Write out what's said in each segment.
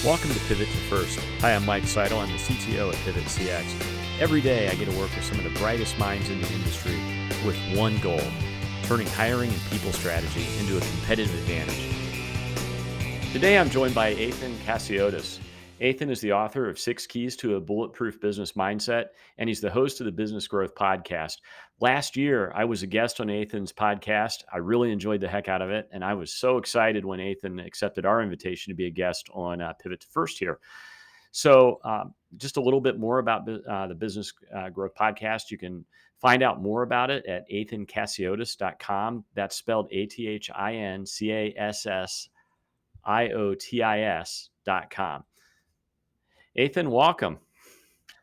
Welcome to Pivot2First. Hi, I'm Mike Seidel. I'm the CTO at Pivot CX. Every day I get to work with some of the brightest minds in the industry with one goal, turning hiring and people strategy into a competitive advantage. Today I'm joined by Athin Cassiotis. Athin is the author of 6 Keys to a Bulletproof Business Mindset, and he's the host of the Business Growth Podcast. Last year, I was a guest on Athin's podcast. I really enjoyed the heck out of it, and I was so excited when Athin accepted our invitation to be a guest on Pivot2First here. So just a little bit more about the Business Growth Podcast. You can find out more about it at athincassiotis.com. That's spelled ATHINCASSIOTIS.com. Athin, welcome.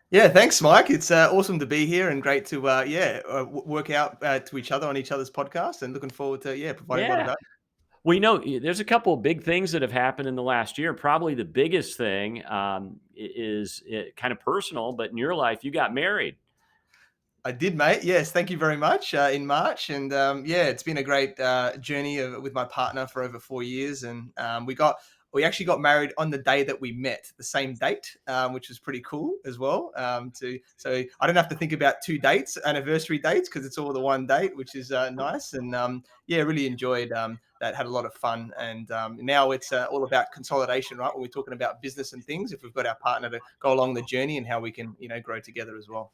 Yeah, thanks, Mike. It's awesome to be here and great to work out to each other on each other's podcast, and looking forward to providing a lot of Yeah. value. Well, there's a couple of big things that have happened in the last year. Probably the biggest thing is kind of personal, but in your life, you got married. I did, mate. Yes, thank you very much. In March, and it's been a great journey with my partner for over 4 years, and we actually got married on the day that we met, the same date, which was pretty cool as well. So I don't have to think about 2 dates, anniversary dates, because it's all the one date, which is nice. And really enjoyed that. Had a lot of fun, and now it's all about consolidation, right? When we're talking about business and things, if we've got our partner to go along the journey and how we can grow together as well.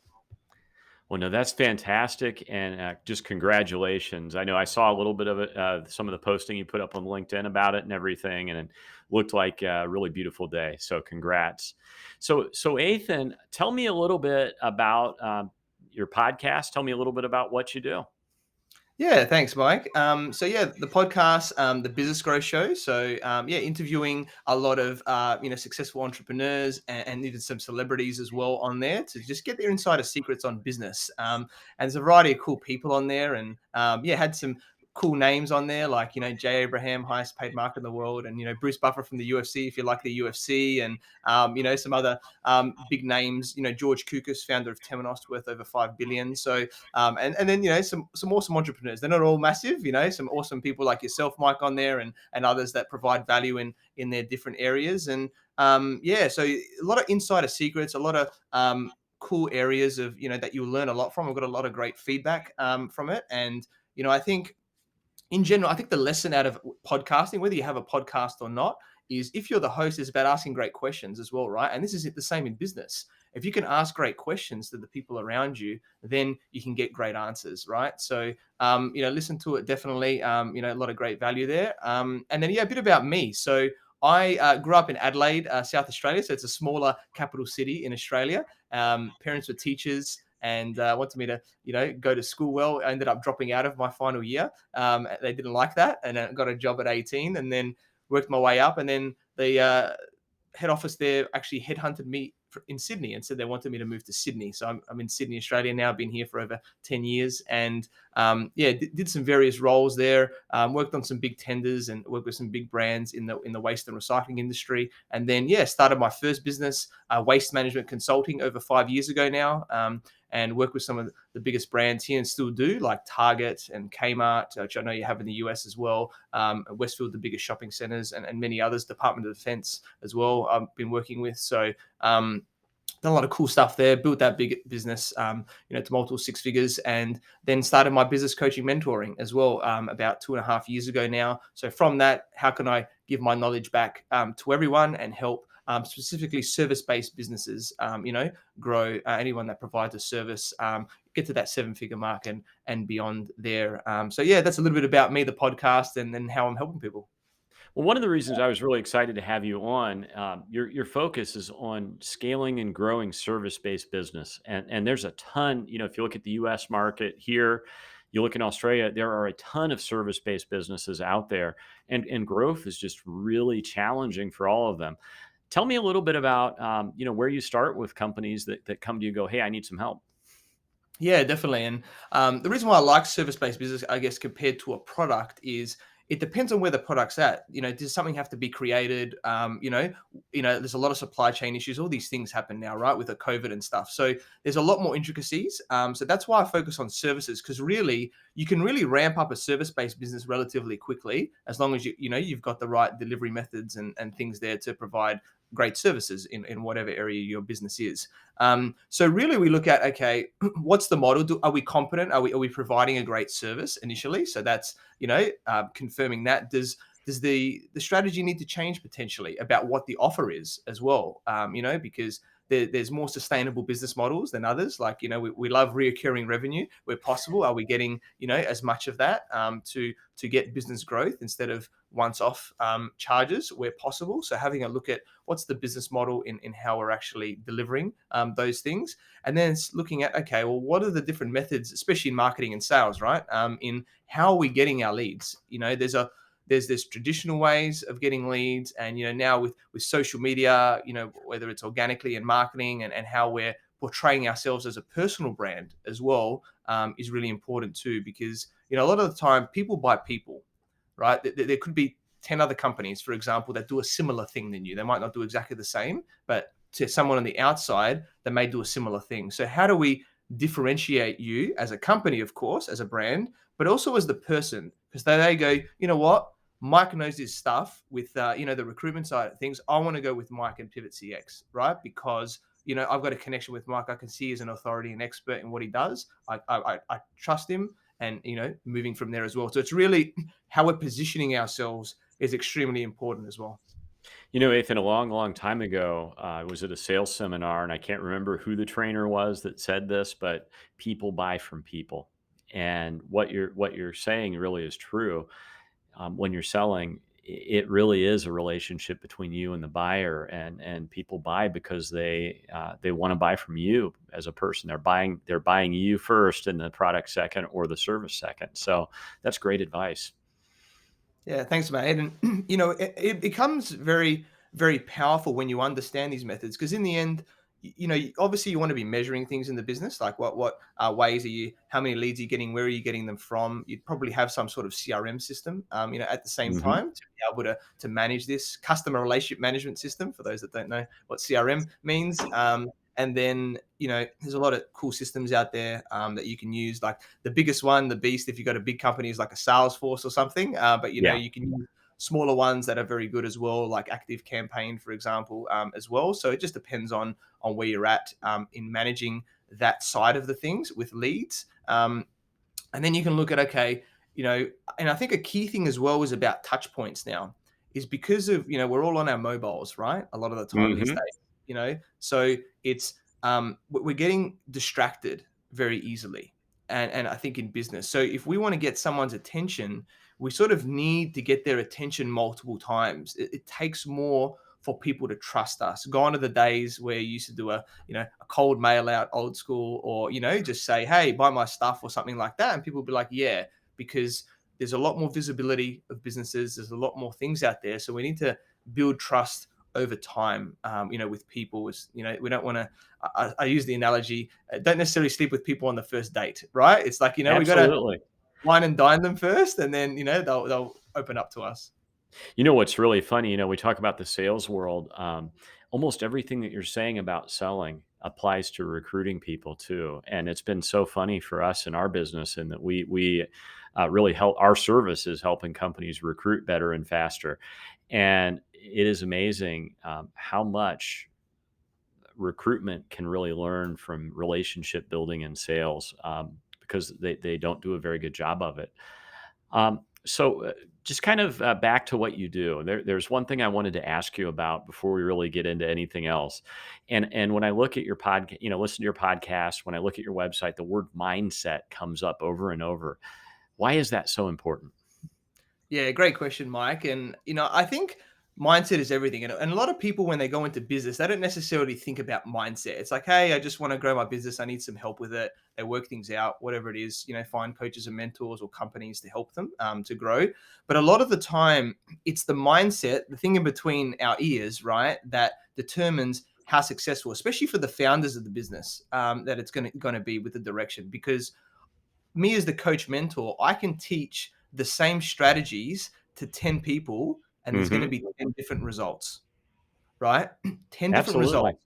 Well, no, that's fantastic, and just congratulations. I know I saw a little bit of it, some of the posting you put up on LinkedIn about it and everything, and it looked like a really beautiful day. So, congrats. So Athin, tell me a little bit about your podcast. Tell me a little bit about what you do. Yeah, thanks, Mike. The podcast, the Business Growth Show. Interviewing a lot of successful entrepreneurs and even some celebrities as well on there to just get their insider secrets on business. And there's a variety of cool people on there, and had some cool names on there like Jay Abraham, highest paid market in the world, and Bruce Buffer from the UFC if you like the UFC, and some other big names. George Koukas, founder of Temenos, worth over 5 billion. So and then some awesome entrepreneurs. They're not all massive, some awesome people like yourself, Mike, on there, and others that provide value in their different areas. And so a lot of insider secrets, a lot of cool areas of that you'll learn a lot from. I've got a lot of great feedback from it, and I think in general, I think the lesson out of podcasting, whether you have a podcast or not, is if you're the host, it's about asking great questions as well, right? And this is the same in business. If you can ask great questions to the people around you, then you can get great answers, right? So, listen to it definitely. A lot of great value there. And then, a bit about me. So, I grew up in Adelaide, South Australia. So it's a smaller capital city in Australia. Parents were teachers and wanted me to, go to school well. I ended up dropping out of my final year. They didn't like that, and I got a job at 18, and then worked my way up. And then the head office there actually headhunted me in Sydney and said they wanted me to move to Sydney. So I'm in Sydney, Australia now. I've been here for over 10 years, and did some various roles there. Worked on some big tenders and worked with some big brands in the waste and recycling industry. And then started my first business, waste management consulting, over 5 years ago now. And work with some of the biggest brands here and still do, like Target and Kmart, which I know you have in the US as well. Westfield, the biggest shopping centers, and many others, Department of Defense as well, I've been working with. So done a lot of cool stuff there, built that big business, to multiple 6 figures, and then started my business coaching mentoring as well about 2.5 years ago now. So from that, how can I give my knowledge back to everyone and help specifically service-based businesses, grow, anyone that provides a service, get to that 7-figure mark and beyond there. That's a little bit about me, the podcast, and then how I'm helping people. Well, one of the reasons I was really excited to have you on, your focus is on scaling and growing service-based business, and there's a ton. If you look at the U.S. market here, you look in Australia, there are a ton of service-based businesses out there, and growth is just really challenging for all of them. Tell me a little bit about where you start with companies that come to you and go, hey, I need some help. Yeah, definitely. And the reason why I like service-based business, I guess, compared to a product is it depends on where the product's at. Does something have to be created? There's a lot of supply chain issues. All these things happen now, right, with the COVID and stuff. So there's a lot more intricacies. So that's why I focus on services, because really you can really ramp up a service-based business relatively quickly as long as you've got the right delivery methods and things there to provide great services in whatever area your business is. So really we look at, okay, what's the model? Are we competent? Are we providing a great service initially? So that's, confirming that. Does the strategy need to change potentially about what the offer is as well? Because there's more sustainable business models than others. Like, we love reoccurring revenue where possible. Are we getting, as much of that to get business growth instead of once off charges where possible? So having a look at what's the business model in how we're actually delivering those things. And then it's looking at, okay, well, what are the different methods, especially in marketing and sales, right? In how are we getting our leads? There's this traditional ways of getting leads, and now with social media, whether it's organically and marketing, and how we're portraying ourselves as a personal brand as well, is really important too, because a lot of the time people buy people, right? There could be 10 other companies, for example, that do a similar thing than you. They might not do exactly the same, but to someone on the outside, they may do a similar thing. So how do we differentiate you as a company, of course, as a brand, but also as the person? Because they go, you know what? Mike knows his stuff with the recruitment side of things. I want to go with Mike and Pivot CX, right? Because I've got a connection with Mike. I can see he's an authority and expert in what he does. I trust him, and moving from there as well. So it's really how we're positioning ourselves is extremely important as well. Ethan, a long, long time ago, I was at a sales seminar, and I can't remember who the trainer was that said this, but people buy from people. And what you're saying really is true. When you're selling, it really is a relationship between you and the buyer, and people buy because they want to buy from you as a person. They're buying you first, and the product second, or the service second. So that's great advice. Yeah, thanks, mate. And it becomes very, very powerful when you understand these methods, because in the end, obviously you want to be measuring things in the business, like what ways are you, how many leads are you getting, where are you getting them from? You'd probably have some sort of CRM system, at the same Hmm. time, to be able to manage this customer relationship management system. For those that don't know what CRM means, and then there's a lot of cool systems out there that you can use. Like the biggest one, the beast, if you've got a big company, is like a Salesforce or something. But Yeah. you can use smaller ones that are very good as well, like Active Campaign, for example, as well. So it just depends on where you're at in managing that side of the things with leads. And then you can look at, okay, and I think a key thing as well is about touch points now, is because of, we're all on our mobiles, right? A lot of the time these Hmm. days, so it's, we're getting distracted very easily. And I think in business. So if we want to get someone's attention, we sort of need to get their attention multiple times. It takes more for people to trust us. Gone are the days where you used to do a cold mail out, old school, or just say, hey, buy my stuff or something like that, and people will be like, yeah, because there's a lot more visibility of businesses, there's a lot more things out there, so we need to build trust over time, with people. We don't want to, I use the analogy, don't necessarily sleep with people on the first date, right? It's like, we got to Absolutely. wine and dine them first, and then they'll open up to us. What's really funny, we talk about the sales world. Almost everything that you're saying about selling applies to recruiting people too. And it's been so funny for us in our business, in that we really help. Our service is helping companies recruit better and faster. And it is amazing how much recruitment can really learn from relationship building and sales, because they don't do a very good job of it. So, just kind of back to what you do. There's one thing I wanted to ask you about before we really get into anything else. And when I look at your podcast, listen to your podcast, when I look at your website, the word mindset comes up over and over. Why is that so important? Yeah, great question, Mike. And I think mindset is everything. And a lot of people, when they go into business, they don't necessarily think about mindset. It's like, hey, I just want to grow my business. I need some help with it. They work things out, whatever it is. Find coaches and mentors or companies to help them to grow. But a lot of the time, it's the mindset, the thing in between our ears, right, that determines how successful, especially for the founders of the business, that it's going to be with the direction. Because me as the coach mentor, I can teach the same strategies to 10 people, and there's going to Hmm. be 10 different results, right? 10 different Absolutely. results.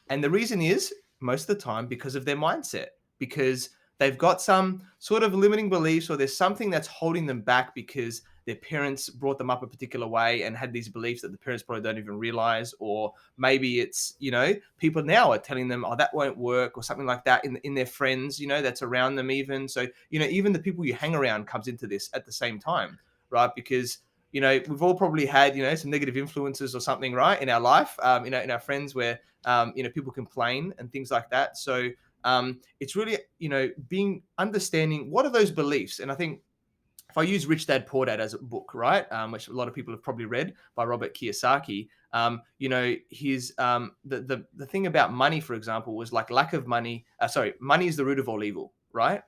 And the reason is most of the time because of their mindset, because they've got some sort of limiting beliefs, or there's something that's holding them back because their parents brought them up a particular way and had these beliefs that the parents probably don't even realize. Or maybe it's, people now are telling them, oh, that won't work, or something like that in their friends, that's around them even. So, even the people you hang around comes into this at the same time, right? Because, we've all probably had, some negative influences or something, right, in our life, in our friends where, people complain and things like that. So it's really, being understanding what are those beliefs. And I think if I use Rich Dad Poor Dad as a book, right, which a lot of people have probably read by Robert Kiyosaki, his the thing about money, for example, was like lack of money. Money is the root of all evil, right?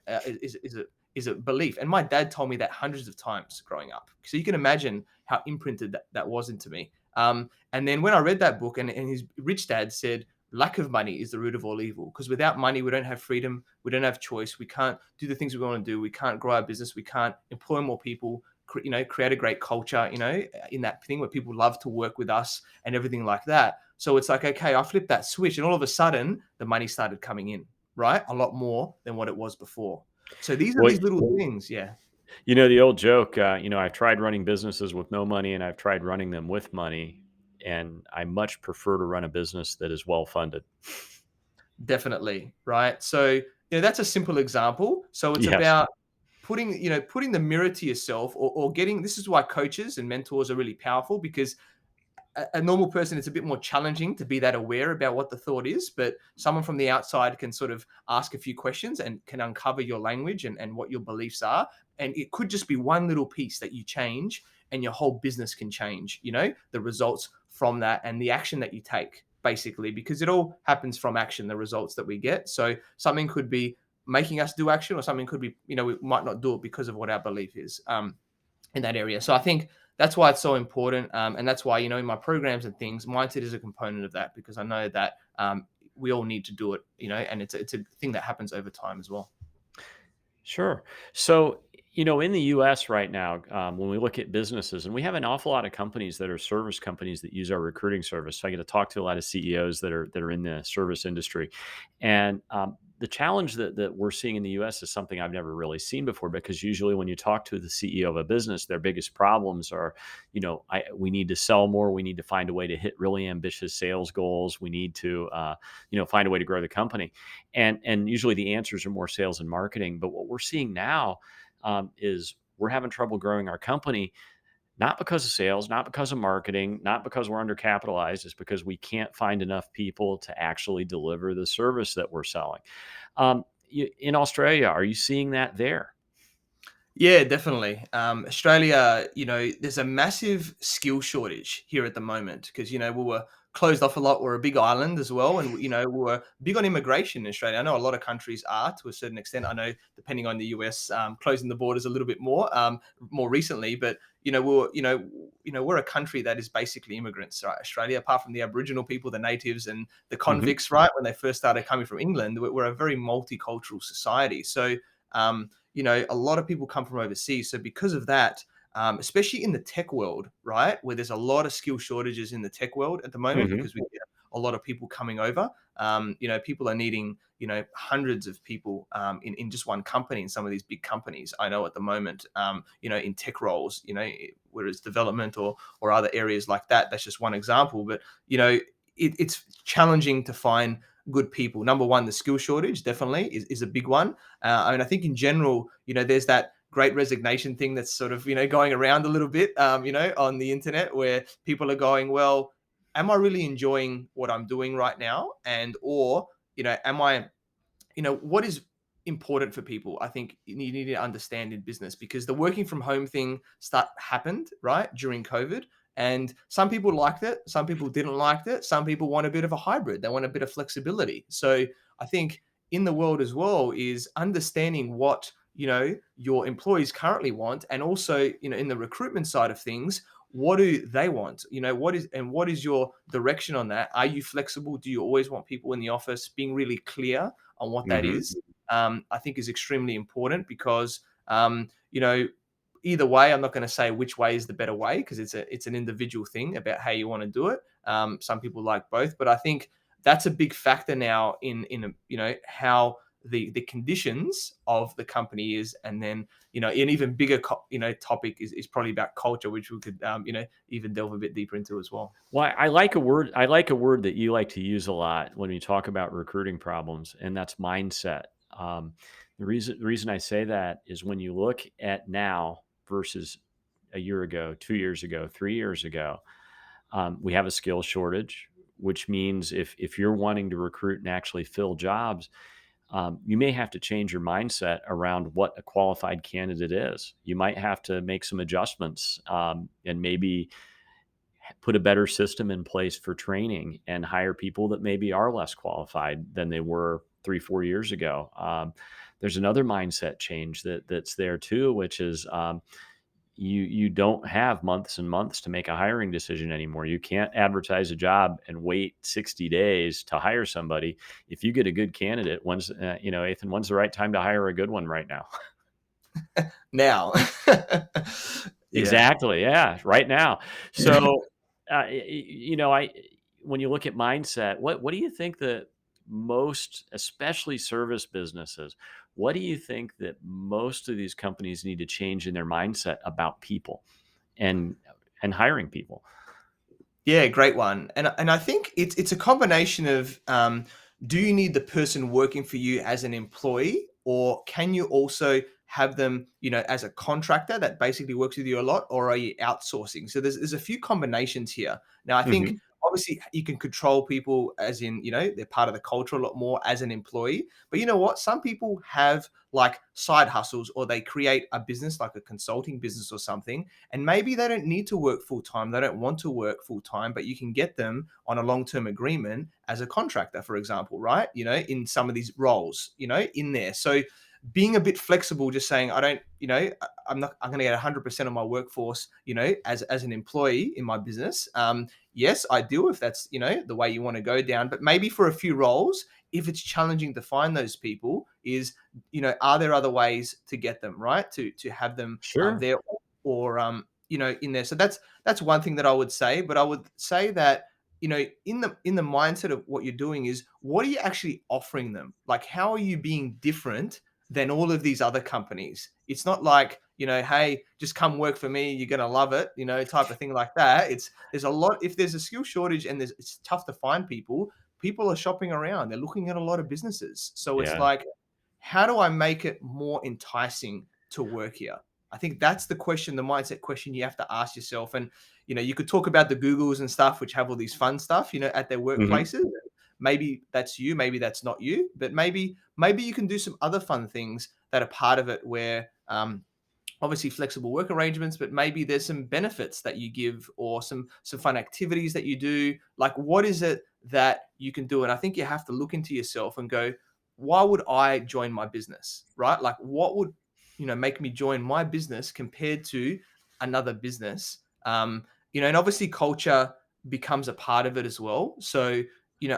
Is a belief, and my dad told me that hundreds of times growing up. So you can imagine how imprinted that was into me. And then when I read that book, and his Rich Dad said, lack of money is the root of all evil, because without money we don't have freedom, we don't have choice, we can't do the things we want to do, we can't grow our business, we can't employ more people, create a great culture, in that thing where people love to work with us and everything like that. So it's like, okay, I flipped that switch, and all of a sudden the money started coming in, right, a lot more than what it was before. So these are Well, these little things. Yeah. the old joke, I've tried running businesses with no money and I've tried running them with money, and I much prefer to run a business that is well funded. Definitely, right? So, that's a simple example. So it's Yes. about putting the mirror to yourself, or getting, this is why coaches and mentors are really powerful, because a normal person, it's a bit more challenging to be that aware about what the thought is, but someone from the outside can sort of ask a few questions and can uncover your language and what your beliefs are. And it could just be one little piece that you change, and your whole business can change, the results from that and the action that you take, basically, because it all happens from action, the results that we get. So something could be making us do action, or something could be, we might not do it because of what our belief is. In that area. So I think that's why it's so important. And that's why, in my programs and things, mindset is a component of that, because I know that we all need to do it, and it's a thing that happens over time as well. Sure. So, in the US right now, when we look at businesses, and we have an awful lot of companies that are service companies that use our recruiting service. So I get to talk to a lot of CEOs that are in the service industry. And the challenge that we're seeing in the US is something I've never really seen before, because usually when you talk to the CEO of a business, their biggest problems are, we need to sell more. We need to find a way to hit really ambitious sales goals. We need to, find a way to grow the company. And usually the answers are more sales and marketing. But what we're seeing now is we're having trouble growing our company, not because of sales, not because of marketing, not because we're undercapitalized. It's because we can't find enough people to actually deliver the service that we're selling. In Australia, are you seeing that there? Yeah, definitely. Australia, there's a massive skill shortage here at the moment, because, we were closed off a lot. We're a big island as well. And, we were big on immigration in Australia. I know a lot of countries are, to a certain extent. I know, depending on the US, closing the borders a little bit more recently. But, we're a country that is basically immigrants, right? Australia, apart from the Aboriginal people, the natives and the Hmm. convicts, right? When they first started coming from England, we're a very multicultural society. So, a lot of people come from overseas. So because of that, especially in the tech world, right, where there's a lot of skill shortages in the tech world at the moment, Hmm. because we get a lot of people coming over. People are needing, hundreds of people in just one company, in some of these big companies I know at the moment, in tech roles, whether it's development or other areas like that. That's just one example. But, it's challenging to find good people. Number one, the skill shortage definitely is a big one. I think in general, there's that great resignation thing that's sort of, going around a little bit, on the internet, where people are going, well, am I really enjoying what I'm doing right now? And, or, am I, what is important for people? I think you need to understand in business, because the working from home thing happened right during COVID, and some people liked it, some people didn't like it, some people want a bit of a hybrid, they want a bit of flexibility. So I think in the world as well is understanding what, your employees currently want, and also, in the recruitment side of things, what do they want? What is your direction on that? Are you flexible? Do you always want people in the office? Being really clear on what that Hmm. is, I think is extremely important, because, either way, I'm not going to say which way is the better way, because it's an individual thing about how you want to do it. Some people like both, but I think that's a big factor now in how the conditions of the company is, and then an even bigger topic is probably about culture, which we could even delve a bit deeper into as well. Well, I like a word. I like a word that you like to use a lot when you talk about recruiting problems, and that's mindset. The reason I say that is when you look at now versus a year ago, 2 years ago, 3 years ago, we have a skill shortage, which means if you're wanting to recruit and actually fill jobs, you may have to change your mindset around what a qualified candidate is. You might have to make some adjustments, and maybe put a better system in place for training and hire people that maybe are less qualified than they were 3 4 years ago. There's another mindset change that's there too, which is you don't have months and months to make a hiring decision anymore. You can't advertise a job and wait 60 days to hire somebody. If you get a good candidate, Athin, when's the right time to hire a good one right now? Now. Yeah. Exactly. Yeah. Right now. So, I when you look at mindset, what do you think that most, especially service businesses, what do you think that most of these companies need to change in their mindset about people and hiring people? Yeah, great one. And I think it's a combination of, do you need the person working for you as an employee, or can you also have them, as a contractor that basically works with you a lot, or are you outsourcing? So there's a few combinations here. Now I think Hmm. obviously you can control people as in, they're part of the culture a lot more as an employee. But you know what? Some people have like side hustles, or they create a business like a consulting business or something, and maybe they don't need to work full time. They don't want to work full time, but you can get them on a long term agreement as a contractor, for example, right? In some of these roles, in there. So being a bit flexible, just saying, I don't, I'm going to get 100% of my workforce, as an employee in my business. Yes, I do if that's, the way you want to go down, but maybe for a few roles, if it's challenging to find those people, is, are there other ways to get them, right? To have them Sure. there, or in there. So that's one thing that I would say. But I would say that, in the mindset of what you're doing is, what are you actually offering them? Like, how are you being different than all of these other companies? It's not like, hey, just come work for me, you're gonna love it, type of thing like that. There's a lot. If there's a skill shortage and it's tough to find people, people are shopping around. They're looking at a lot of businesses. So it's Yeah. like, how do I make it more enticing to work here? I think that's the question, the mindset question you have to ask yourself. And, you could talk about the Googles and stuff, which have all these fun stuff, at their Hmm. workplaces. Maybe that's you, maybe that's not you, but maybe you can do some other fun things that are part of it, where obviously flexible work arrangements, but maybe there's some benefits that you give, or some fun activities that you do. Like, what is it that you can do? And I think you have to look into yourself and go, why would I join my business? Right? Like, what would make me join my business compared to another business? And obviously culture becomes a part of it as well. So,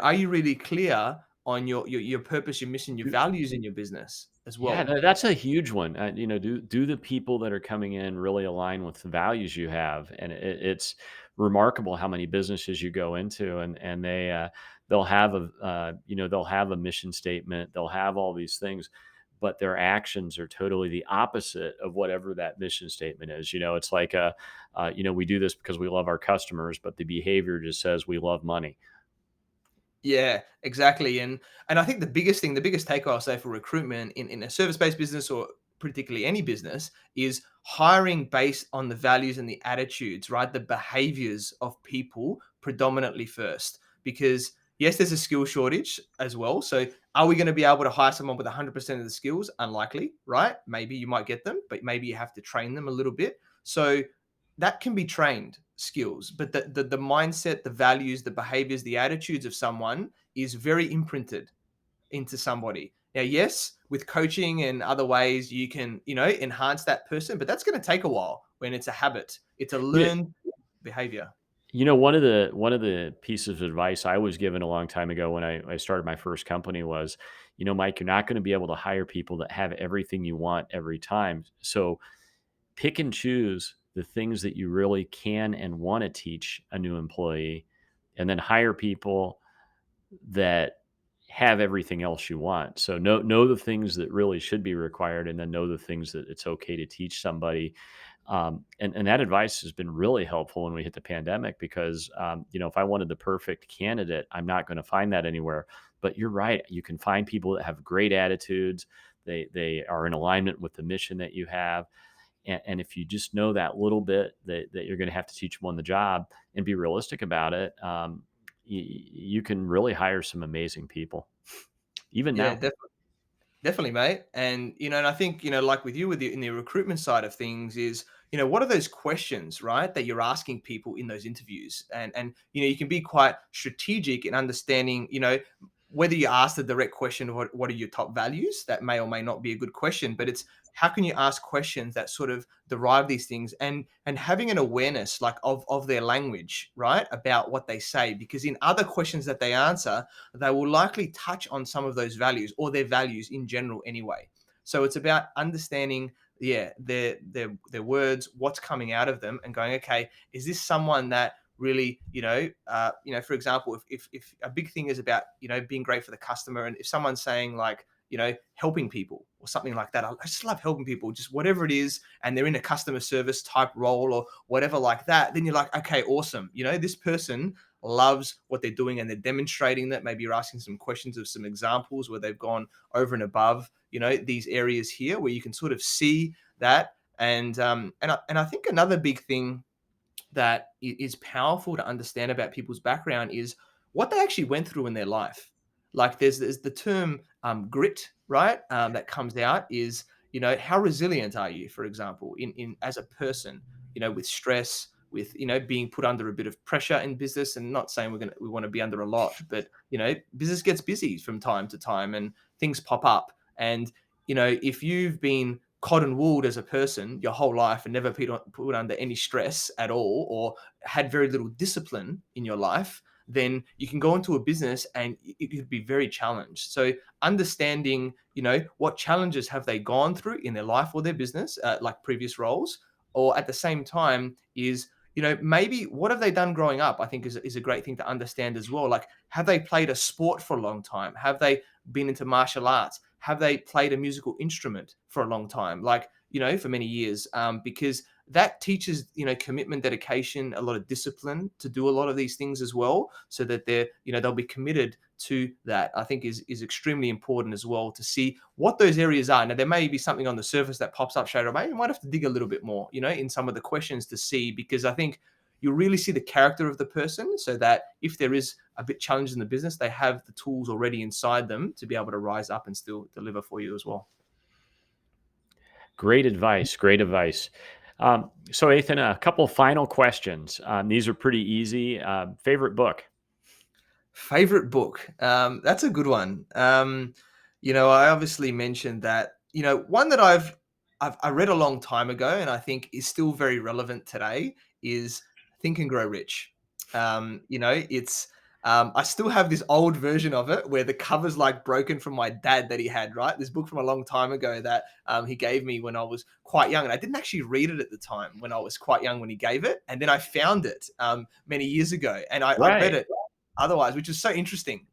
are you really clear on your purpose, your mission, your values in your business as Yeah, well? no, that's a huge one. Do the people that are coming in really align with the values you have? And it's remarkable how many businesses you go into, and they'll have they'll have a mission statement, they'll have all these things, but their actions are totally the opposite of whatever that mission statement is. It's like we do this because we love our customers, but the behavior just says we love money. Yeah, exactly. And I think the biggest thing, the biggest takeaway I'll say for recruitment in a service-based business, or particularly any business, is hiring based on the values and the attitudes, right? The behaviors of people predominantly first. Because yes, there's a skill shortage as well. So are we going to be able to hire someone with 100% of the skills? Unlikely, right? Maybe you might get them, but maybe you have to train them a little bit. So that can be trained skills, but the mindset, the values, the behaviors, the attitudes of someone is very imprinted into somebody. Now, yes, with coaching and other ways, you can, enhance that person, but that's going to take a while when it's a habit. It's a Yeah. learned behavior. One of the pieces of advice I was given a long time ago when I started my first company was, Mike, you're not going to be able to hire people that have everything you want every time. So pick and choose the things that you really can and want to teach a new employee, and then hire people that have everything else you want. So know the things that really should be required, and then know the things that it's okay to teach somebody. And that advice has been really helpful when we hit the pandemic because if I wanted the perfect candidate, I'm not going to find that anywhere. But you're right; you can find people that have great attitudes. They are in alignment with the mission that you have. And if you just know that little bit that you're going to have to teach them on the job and be realistic about it, you can really hire some amazing people, even Yeah, now. definitely. Definitely, mate. And and I think like with you, in the recruitment side of things, is what are those questions, right, that you're asking people in those interviews, and you can be quite strategic in understanding, whether you ask the direct question, what are your top values? That may or may not be a good question, but it's how can you ask questions that sort of derive these things, and having an awareness like of their language, right, about what they say, because in other questions that they answer, they will likely touch on some of those values or their values in general anyway. So it's about understanding, yeah, their words, what's coming out of them, and going, okay, is this someone that really, for example, if a big thing is about being great for the customer, and if someone's saying like helping people or something like that, I just love helping people, just whatever it is, and they're in a customer service type role or whatever like that, then you're like, okay, awesome, this person loves what they're doing and they're demonstrating that. Maybe you're asking some questions of some examples where they've gone over and above, these areas here where you can sort of see that. And I think another big thing that is powerful to understand about people's background is what they actually went through in their life. Like there's the term grit, right? That comes out is, how resilient are you, for example, in as a person, with stress, with being put under a bit of pressure in business. And not saying we want to be under a lot, but business gets busy from time to time and things pop up. And if you've been cotton wooled as a person your whole life and never put under any stress at all, or had very little discipline in your life, then you can go into a business and it could be very challenged. So understanding, what challenges have they gone through in their life or their business, like previous roles, or at the same time is, maybe what have they done growing up, I think is a great thing to understand as well. Like, have they played a sport for a long time? Have they been into martial arts? Have they played a musical instrument for a long time, like, for many years? Because that teaches, commitment, dedication, a lot of discipline to do a lot of these things as well, so that they'll be committed to that. I think is extremely important as well to see what those areas are. Now, there may be something on the surface that pops up straight away. You might have to dig a little bit more, in some of the questions to see, because I think you really see the character of the person, so that if there is a bit challenged in the business, they have the tools already inside them to be able to rise up and still deliver for you as well. Great advice. Great advice. So, Ethan, a couple final questions. These are pretty easy. Favorite book? Favorite book? That's a good one. I obviously mentioned that, one that I read a long time ago and I think is still very relevant today is Think and Grow Rich. It's I still have this old version of it where the cover's like broken from my dad that he had, right? This book from a long time ago that he gave me when I was quite young. And I didn't actually read it at the time when I was quite young when he gave it. And then I found it many years ago and I read Right. it otherwise, which is so interesting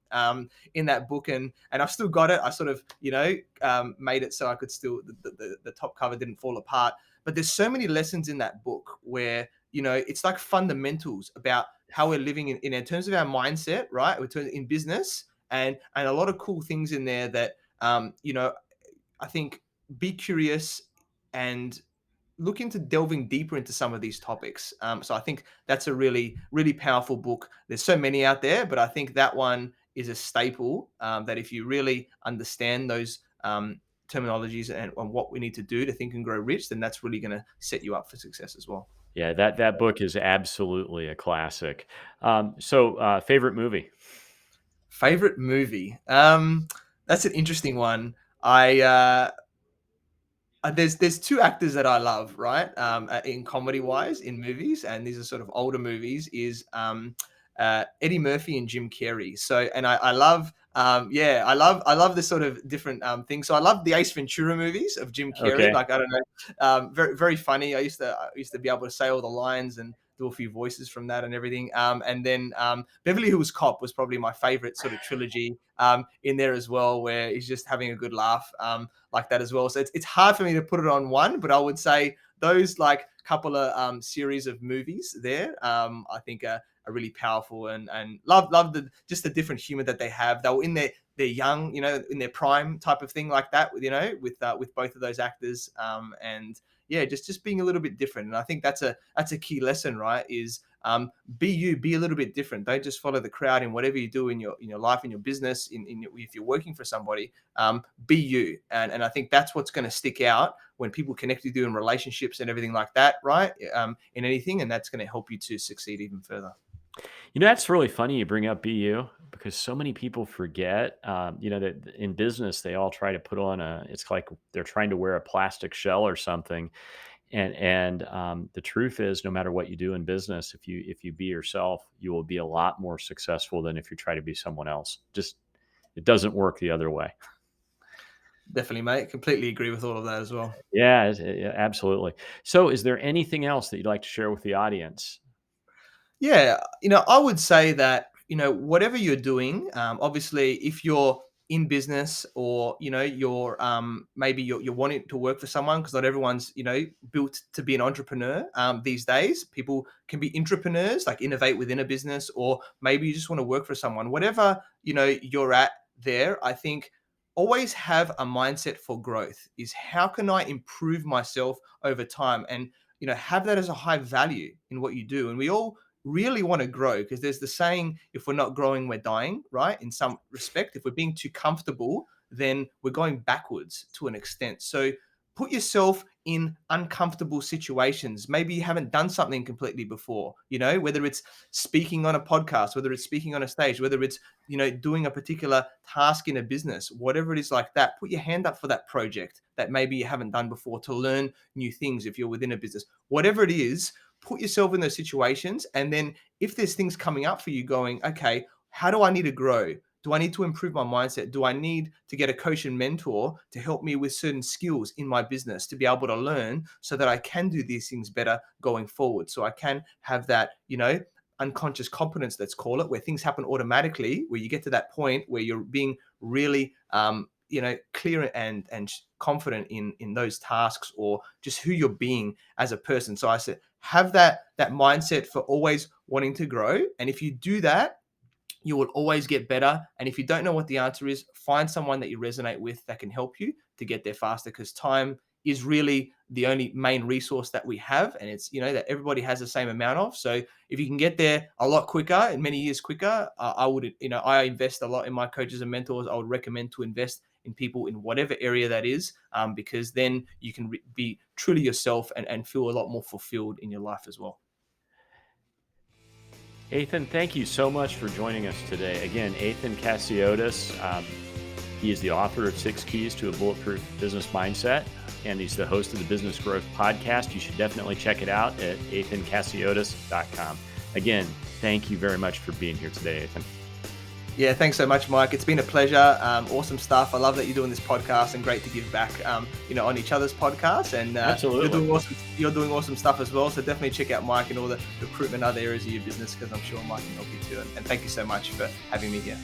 in that book. And I've still got it. I sort of, made it so I could still, the top cover didn't fall apart. But there's so many lessons in that book where, it's like fundamentals about how we're living in terms of our mindset, right? In business, and a lot of cool things in there that, I think be curious and look into delving deeper into some of these topics. So I think that's a really, really powerful book. There's so many out there, but I think that one is a staple, that if you really understand those terminologies and what we need to do to think and grow rich, then that's really going to set you up for success as well. Yeah, that book is absolutely a classic. Favorite movie? Favorite movie? That's an interesting one. There's two actors that I love, right? In comedy wise, in movies, and these are sort of older movies. Is Eddie Murphy and Jim Carrey. So, and I love, yeah, I love this sort of different things. So I love the Ace Ventura movies of Jim Carrey. Okay. Like, I don't know, very very funny. I used to be able to say all the lines and do a few voices from that and everything. And then Beverly Hills Cop was probably my favorite sort of trilogy in there as well, where he's just having a good laugh like that as well. So it's hard for me to put it on one, but I would say those like couple of series of movies there, I think are really powerful, and love the just the different humor that they have. They were in their young, in their prime type of thing like that, with both of those actors, and yeah, just being a little bit different. And I think that's a key lesson, right? Is be a little bit different. Don't just follow the crowd in whatever you do in your life, in your business, if you're working for somebody. Be you, and I think that's what's going to stick out when people connect with you in relationships and everything like that, right? In anything, and that's going to help you to succeed even further. That's really funny you bring up BU, because so many people forget, that in business they all try to put on it's like they're trying to wear a plastic shell or something. And the truth is, no matter what you do in business, if you be yourself, you will be a lot more successful than if you try to be someone else. Just it doesn't work the other way. Definitely, mate. Completely agree with all of that as well. Yeah, yeah, absolutely. So, is there anything else that you'd like to share with the audience? Yeah, I would say that, whatever you're doing, obviously, if you're in business, or you're maybe you're wanting to work for someone, because not everyone's built to be an entrepreneur these days. People can be entrepreneurs, like innovate within a business, or maybe you just want to work for someone. Whatever you're at there, I think always have a mindset for growth. Is how can I improve myself over time, and have that as a high value in what you do. And we all really want to grow, because there's the saying, if we're not growing, we're dying, right? In some respect, if we're being too comfortable, then we're going backwards to an extent. So put yourself in uncomfortable situations. Maybe you haven't done something completely before, whether it's speaking on a podcast, whether it's speaking on a stage, whether it's doing a particular task in a business, whatever it is like that. Put your hand up for that project that maybe you haven't done before, to learn new things if you're within a business. Whatever it is, put yourself in those situations. And then if there's things coming up for you going, okay, how do I need to grow? Do I need to improve my mindset? Do I need to get a coach and mentor to help me with certain skills in my business to be able to learn, so that I can do these things better going forward? So I can have that, unconscious competence, let's call it, where things happen automatically, where you get to that point where you're being really, clear and confident in those tasks, or just who you're being as a person. So I said, have that mindset for always wanting to grow. And if you do that, you will always get better. And if you don't know what the answer is, find someone that you resonate with that can help you to get there faster, because time is really the only main resource that we have. And it's, that everybody has the same amount of. So if you can get there a lot quicker and many years quicker, I would, I invest a lot in my coaches and mentors. I would recommend to invest in people in whatever area that is, because then you can be truly yourself and feel a lot more fulfilled in your life as well. Athin, thank you so much for joining us today. Again, Athin Cassiotis, he is the author of 6 Keys to a Bulletproof Business Mindset, and he's the host of the Business Growth Podcast. You should definitely check it out at athincassiotis.com. Again, thank you very much for being here today, Athin. Yeah, thanks so much, Mike. It's been a pleasure. Awesome stuff. I love that you're doing this podcast, and great to give back, on each other's podcasts. And Absolutely. You're doing awesome stuff as well. So definitely check out Mike and all the recruitment other areas of your business, because I'm sure Mike can help you too. And thank you so much for having me here.